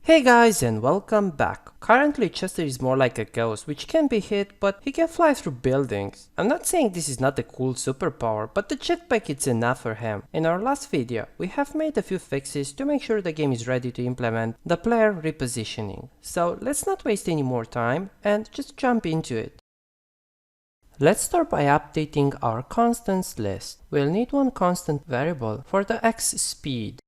Hey guys and welcome back. Currently Chester is more like a ghost which can be hit but he can fly through buildings. I'm not saying this is not a cool superpower, but the jetpack is enough for him. In our last video we have made a few fixes to make sure the game is ready to implement the player repositioning. So let's not waste any more time and just jump into it. Let's start by updating our constants list. We'll need one constant variable for the x speed.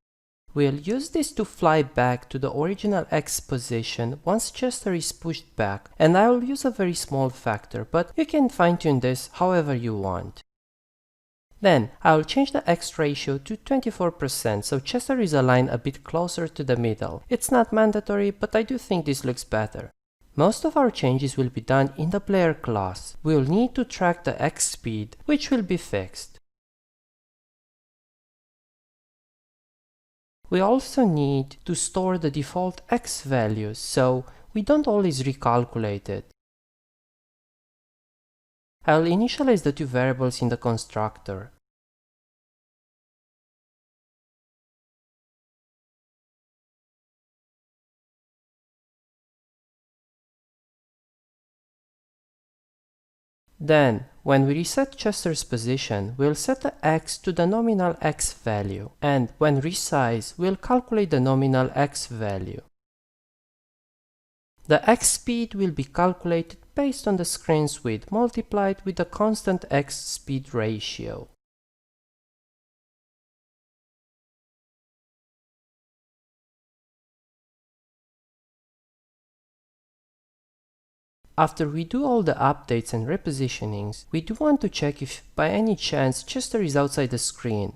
We'll use this to fly back to the original X position once Chester is pushed back, and I will use a very small factor, but you can fine-tune this however you want. Then I will change the X ratio to 24% so Chester is aligned a bit closer to the middle. It's not mandatory, but I do think this looks better. Most of our changes will be done in the player class. We'll need to track the X speed, which will be fixed. We also need to store the default x values, so we don't always recalculate it. I'll initialize the two variables in the constructor. Then, when we reset Chester's position, we'll set the x to the nominal x value, and when resize, we'll calculate the nominal x value. The x speed will be calculated based on the screen's width multiplied with the constant x speed ratio. After we do all the updates and repositionings, we do want to check if by any chance Chester is outside the screen.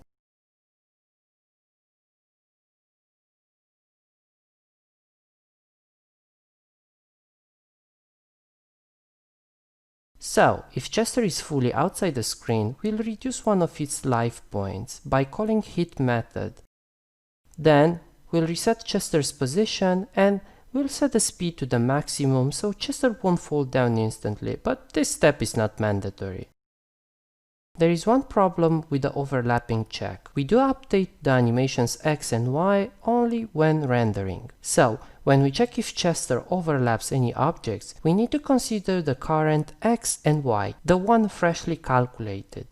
So, if Chester is fully outside the screen, we'll reduce one of its life points by calling hit method. Then, we'll reset Chester's position and we'll set the speed to the maximum so Chester won't fall down instantly, but this step is not mandatory. There is one problem with the overlapping check. We do update the animations X and Y only when rendering. So, when we check if Chester overlaps any objects, we need to consider the current X and Y, the one freshly calculated.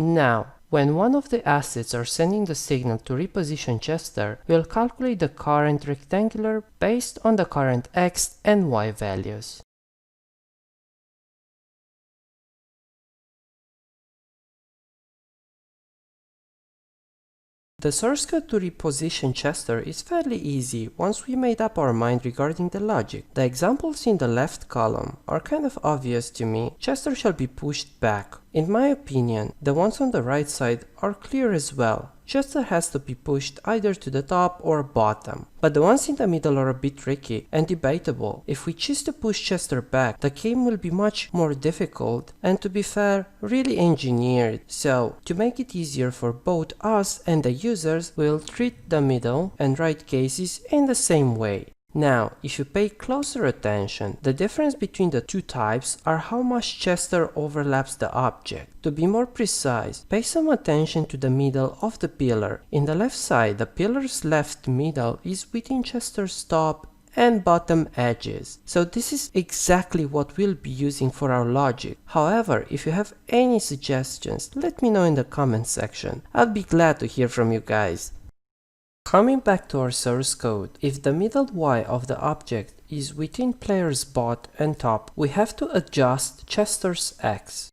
Now, when one of the assets are sending the signal to reposition Chester, we'll calculate the current rectangular based on the current X and Y values. The source code to reposition Chester is fairly easy once we made up our mind regarding the logic. The examples in the left column are kind of obvious to me. Chester shall be pushed back. In my opinion, the ones on the right side are clear as well. Chester has to be pushed either to the top or bottom. But the ones in the middle are a bit tricky and debatable. If we choose to push Chester back, the game will be much more difficult and, to be fair, really engineered. So, to make it easier for both us and the users, we'll treat the middle and right cases in the same way. Now, if you pay closer attention, the difference between the two types are how much Chester overlaps the object. To be more precise, pay some attention to the middle of the pillar. In the left side, the pillar's left middle is within Chester's top and bottom edges. So this is exactly what we'll be using for our logic. However, if you have any suggestions, let me know in the comment section. I'll be glad to hear from you guys. Coming back to our source code, if the middle Y of the object is within player's bot and top, we have to adjust Chester's X.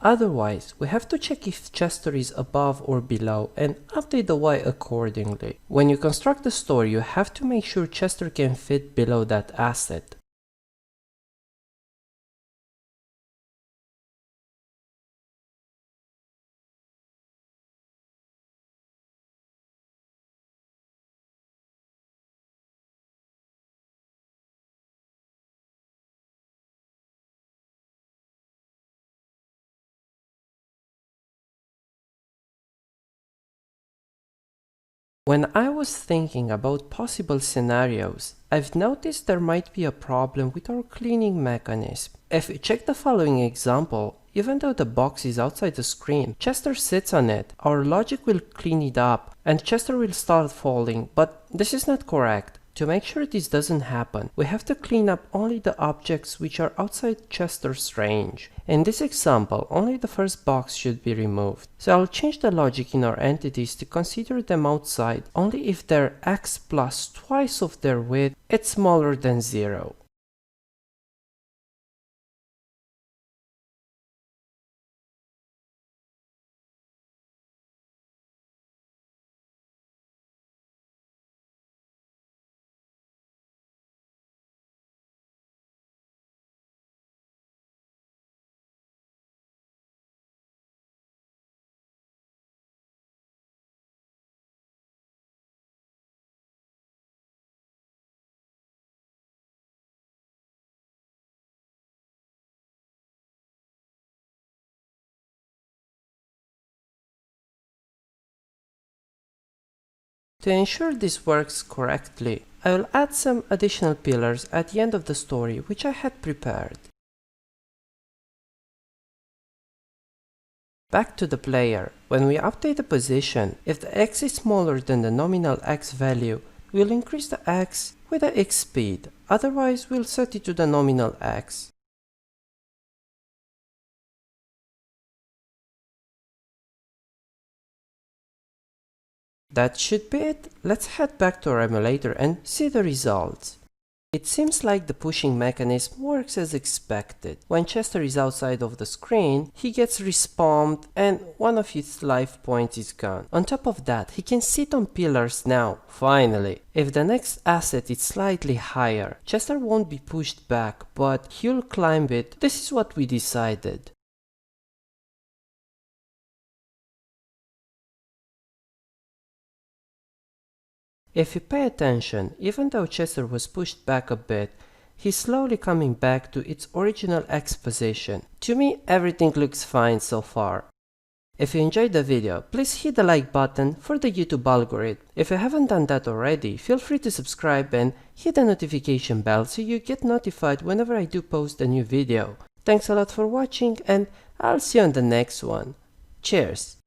Otherwise, we have to check if Chester is above or below and update the Y accordingly. When you construct the store, you have to make sure Chester can fit below that asset. When I was thinking about possible scenarios, I've noticed there might be a problem with our cleaning mechanism. If we check the following example, even though the box is outside the screen, Chester sits on it, our logic will clean it up, and Chester will start falling, but this is not correct. To make sure this doesn't happen, we have to clean up only the objects which are outside Chester's range. In this example, only the first box should be removed. So I'll change the logic in our entities to consider them outside only if their x plus twice of their width is smaller than 0. To ensure this works correctly, I will add some additional pillars at the end of the story which I had prepared. Back to the player. When we update the position, if the x is smaller than the nominal x value, we'll increase the x with the x speed, otherwise we'll set it to the nominal x. That should be it. Let's head back to our emulator and see the results. It seems like the pushing mechanism works as expected. When Chester is outside of the screen, he gets respawned and one of his life points is gone. On top of that, he can sit on pillars now, finally. If the next asset is slightly higher, Chester won't be pushed back, but he'll climb it. This is what we decided. If you pay attention, even though Chester was pushed back a bit, he's slowly coming back to its original X position. To me, everything looks fine so far. If you enjoyed the video, please hit the like button for the YouTube algorithm. If you haven't done that already, feel free to subscribe and hit the notification bell so you get notified whenever I do post a new video. Thanks a lot for watching and I'll see you on the next one. Cheers!